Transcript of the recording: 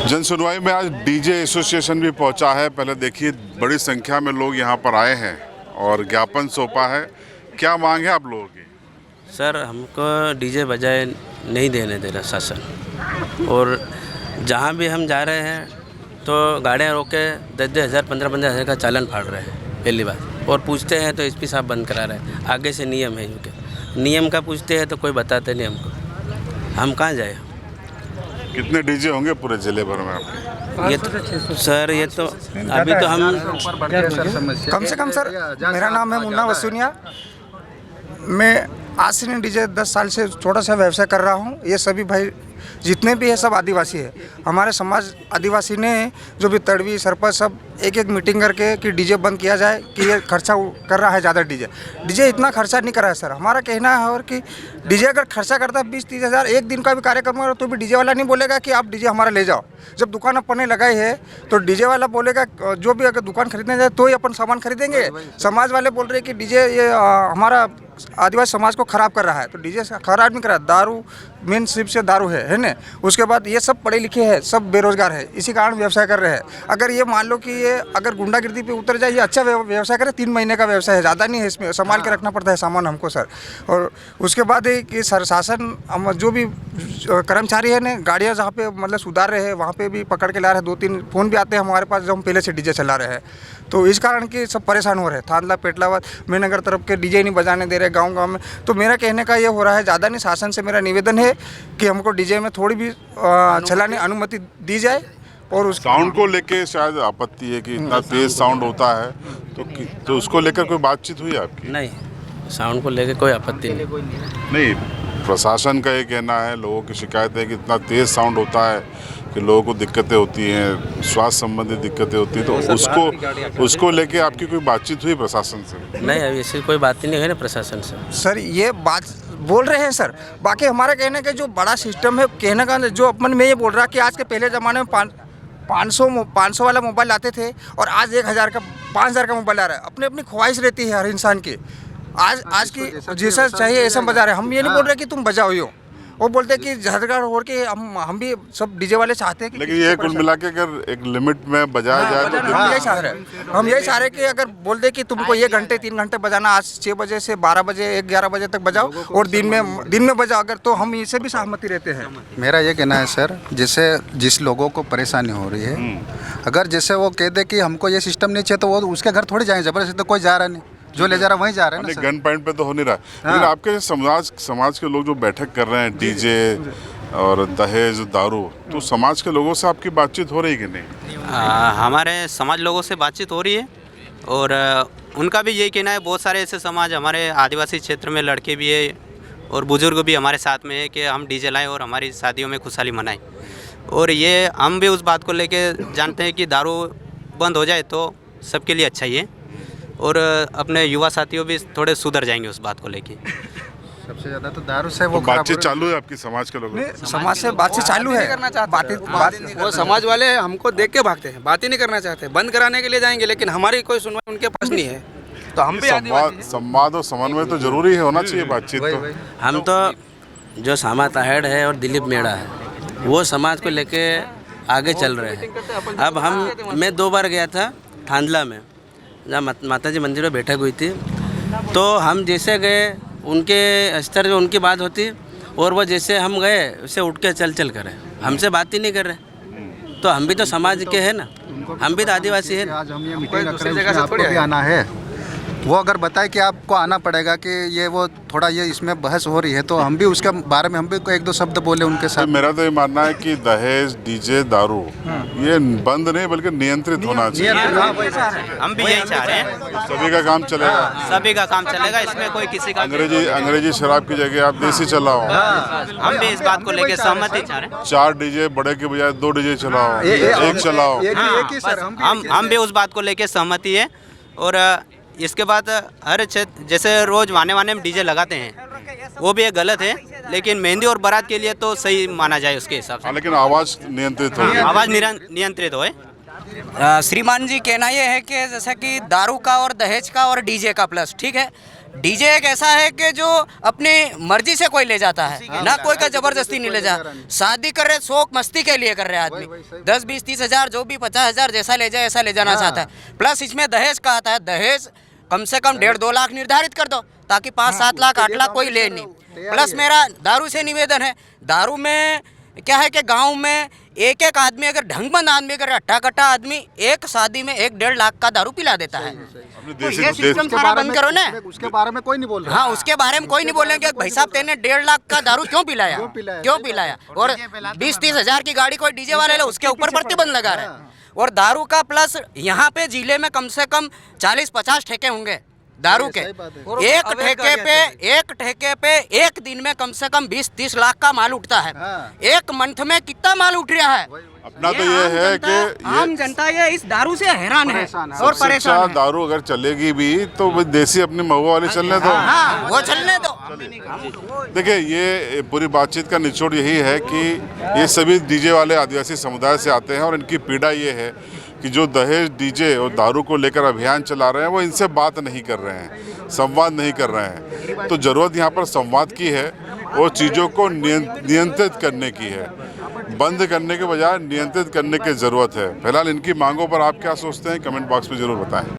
जन सुनवाई में आज डीजे एसोसिएशन भी पहुंचा है। पहले देखिए बड़ी संख्या में लोग यहां पर आए हैं और ज्ञापन सौंपा है। क्या मांग है आप लोगों की? सर, हमको डीजे बजाए नहीं देने दे रहा शासन, और जहाँ भी हम जा रहे हैं तो गाड़ियाँ रोक के 10-10 हज़ार 15-15 हज़ार का चालान फाड़ रहे हैं पहली बात, और पूछते हैं तो एसपी साहब बंद करा रहे हैं। आगे से नियम है, क्योंकि नियम का पूछते हैं तो कोई बताते नहीं हमको, हम कहाँ जाए। कितने डीजे होंगे पूरे जिले भर में आपके? ये तो सर, ये तो अभी तो हम कम से कम सर, मेरा नाम है मुन्ना वसूनिया। मैं आज से नहीं, डीजे 10 साल से छोटा सा व्यवसाय कर रहा हूँ। ये सभी भाई जितने भी है सब आदिवासी है। हमारे समाज आदिवासी ने जो भी तड़वी सरपंच सब एक मीटिंग करके कि डीजे बंद किया जाए, कि ये खर्चा कर रहा है ज़्यादा। डीजे इतना खर्चा नहीं कर रहा है सर। हमारा कहना है और कि डीजे अगर खर्चा करता है 20-30 हज़ार एक दिन का भी कार्यक्रम हो तो भी डीजे वाला नहीं बोलेगा कि आप डीजे हमारा ले जाओ। जब दुकान अपने लगाई है तो डीजे वाला बोलेगा, जो भी अगर दुकान खरीदने जाए तो ही अपन सामान खरीदेंगे। समाज वाले बोल रहे हैं कि डीजे ये हमारा आदिवासी समाज को ख़राब कर रहा है। तो डीजे खराब नहीं कर रहा, दारू मेन सिर्फ से दारू है ना। उसके बाद ये सब पढ़े लिखे हैं, सब बेरोजगार है, इसी कारण व्यवसाय कर रहे हैं। अगर ये मान लो कि ये अगर गुंडागिर्दी पे उतर जाए, ये अच्छा व्यवसाय करे, 3 महीने का व्यवसाय है, ज़्यादा नहीं है, इसमें संभाल के रखना पड़ता है सामान हमको सर। और उसके बाद है कि सर शासन जो भी कर्मचारी है ना, गाड़ियाँ जहाँ पे मतलब सुधार रहे हैं वहाँ पे भी पकड़ के ला रहे हैं। 2-3 फ़ोन भी आते हैं हमारे पास, जो हम पहले से डीजे चला रहे हैं। तो इस कारण कि सब परेशान हो रहे हैं। थांदला, पेटलावद, मेहनगर तरफ के डीजे नहीं बजाने दे रहे गांव में। तो मेरा कहने का ये हो रहा है, ज़्यादा नहीं, शासन से मेरा निवेदन है कि हमको डीजे में थोड़ी भी चलाने अनुमति दी जाए। और उस साउंड को लेके शायद आपत्ति है कि इतना तेज साउंड होता है, तो उसको लेकर कोई बातचीत हुई आपकी? नहीं, साउंड को लेकर कोई आपत्ति नहीं, प्रशासन का ये कहना है, लोगों की शिकायत है कि इतना तेज साउंड होता है कि लोगों को दिक्कतें होती हैं, स्वास्थ्य संबंधी दिक्कतें होती हैं। तो उसको लेके आपकी कोई बातचीत हुई प्रशासन से? नहीं, अभी ऐसी कोई बात ही नहीं है ना प्रशासन से। सर ये बात बोल रहे हैं सर। बाकी हमारा कहने का जो बड़ा सिस्टम है, कहने का जो अपन में ये बोल रहा है कि आज के पहले ज़माने में 500 वाला मोबाइल आते थे और आज 1000 का 5000 का मोबाइल आ रहा है। अपनी अपनी ख्वाहिश रहती है हर इंसान की। आज की जैसा चाहिए ऐसा बजा रहे हैं। हम ये नहीं बोल रहे कि तुम बजाओ यो, वो बोलते हैं कि झगड़ा हो के हम भी सब डीजे वाले चाहते हैं कि, लेकिन ये कुल मिला के अगर एक लिमिट में बजाया जाए तो हम यही चाह रहे हैं। हम यही चाह रहे हैं कि अगर बोल दे कि तुमको ये घंटे 3 घंटे बजाना, आज 6 बजे से 12 बजे 11 बजे तक बजाओ और दिन में बजाओ, अगर तो हम इससे भी सहमति रहते हैं। मेरा ये कहना है सर, जैसे जिस लोगों को परेशानी हो रही है, अगर जैसे वो कह दे कि हमको ये सिस्टम नहीं चाहिए तो वो उसके घर थोड़ी जाएंगे जबरदस्ती। तो कोई जा रहा नहीं, जो ले जा रहा वहीं जा रहे हैं ना। गन पॉइंट पे तो हो नहीं रहा। लेकिन आपके समाज के लोग जो बैठक कर रहे हैं डीजे और दहेज दारू, तो समाज के लोगों से आपकी बातचीत हो रही कि नहीं? हमारे समाज लोगों से बातचीत हो रही है, और उनका भी यही कहना है। बहुत सारे ऐसे समाज हमारे आदिवासी क्षेत्र में लड़के भी है और बुजुर्ग भी हमारे साथ में है कि हम डीजे लाएं और हमारी शादियों में खुशहाली मनाएं। और ये हम भी उस बात को लेके जानते हैं कि दारू बंद हो जाए तो सबके लिए अच्छा ही है, और अपने युवा साथियों भी थोड़े सुधर जाएंगे उस बात को लेके। सबसे ज़्यादा तो दारू से वो बातचीत चालू है आपकी समाज के लोगों? समाज से बातचीत चालू है। वो समाज वाले हमको देख के भागते हैं, बात ही नहीं करना चाहते। बंद कराने के लिए जाएंगे लेकिन हमारी कोई सुनवाई उनके पास नहीं है। तो हम भी संवाद और समन्वय तो जरूरी है, होना चाहिए बातचीत। तो हम तो जो सामा ताहेड़ है और दिलीप मेड़ा है, वो समाज को लेके आगे चल रहे हैं। अब मैं 2 बार गया था थांदला में, जहाँ माता जी मंदिर में बैठक हुई थी। तो हम जैसे गए, उनके स्तर में उनकी बात होती, और वो जैसे हम गए उसे उठ के चल कर हमसे बात ही नहीं कर रहे। तो हम भी तो समाज के हैं ना, हम भी तो आदिवासी हैं। आज हम ये मीटिंग दूसरी जगह से थोड़ी आना है, वो अगर बताए कि आपको आना पड़ेगा कि ये वो थोड़ा ये इसमें बहस हो रही है, तो हम भी उसके बारे में हम भी 1-2 शब्द बोले उनके साथ। मेरा तो ये मानना है कि दहेज डीजे दारू ये बंद नहीं बल्कि नियंत्रित होना चाहिए। हम भी यही चाह रहे हैं, सभी का काम चलेगा, सभी का काम चलेगा, इसमें कोई किसी का अंग्रेजी शराब की जगह आप देसी चलाओ। हम भी इस बात को लेके सहमति चाह रहे हैं। 4 डीजे बड़े के बजाय 2 डीजे चलाओ, एक चलाओ। हम भी उस बात को लेके सहमति है। और इसके बाद हर क्षेत्र जैसे रोज वाने में डीजे लगाते हैं, वो भी गलत है, लेकिन मेहंदी और बारात के लिए तो सही माना जाए उसके हिसाब से। लेकिन आवाज़ नियंत्रित हो, आवाज़ नियंत्रित हो। श्रीमान जी कहना ये है कि जैसा कि दारू का और दहेज का और डीजे का प्लस, ठीक है, डीजे एक ऐसा है कि जो अपनी मर्जी से कोई ले जाता है, ना कोई का जबरदस्ती नहीं ले जा। शादी कर रहे शौक मस्ती के लिए कर रहे आदमी, 10 20 30 हज़ार जो भी 50 हज़ार जैसा ले जाए ऐसा ले जाना चाहता है। प्लस इसमें दहेज का आता है, दहेज कम से कम 1.5-2 लाख निर्धारित कर दो ताकि 5-7 लाख 8 लाख कोई ले नहीं। प्लस मेरा दारू से निवेदन है, दारू में क्या है कि गांव में एक एक आदमी अगर ढंगमंद आदमी अगर अट्टा कट्टा आदमी एक शादी में 1-1.5 लाख का दारू पिला देता है। तो ये सिस्टम सारा बंद करो ना। उसके बारे में कोई नहीं बोल रहा। हाँ, उसके बारे में कोई नहीं बोलेंगे भाई साहब तेने 1.5 लाख का दारू क्यों पिलाया, क्यों पिलाया। और 20-30 हज़ार की गाड़ी कोई डीजे वाले उसके ऊपर प्रतिबंध लगा रहे हैं। और दारू का प्लस यहाँ पे जिले में कम से कम 40-50 ठेके होंगे दारू के। एक ठेके पे एक दिन में कम से कम 20-30 लाख का माल उठता है। एक मंथ में कितना माल उठ रहा है। अपना तो ये है कि आम जनता ये इस दारू से हैरान है और परेशान है। दारू अगर चलेगी भी तो वो देसी अपनी महुआ वाली चलने दो। हाँ, वो चलने दो। देखिए, ये पूरी बातचीत का निचोड़ यही है कि ये सभी डीजे वाले आदिवासी समुदाय से आते हैं और इनकी पीड़ा ये है कि जो दहेज डीजे और दारू को लेकर अभियान चला रहे हैं वो इनसे बात नहीं कर रहे हैं, संवाद नहीं कर रहे हैं। तो ज़रूरत यहाँ पर संवाद की है और चीज़ों को नियंत्रित करने की है, बंद करने के बजाय नियंत्रित करने की ज़रूरत है। फिलहाल इनकी मांगों पर आप क्या सोचते हैं, कमेंट बॉक्स में ज़रूर बताएं।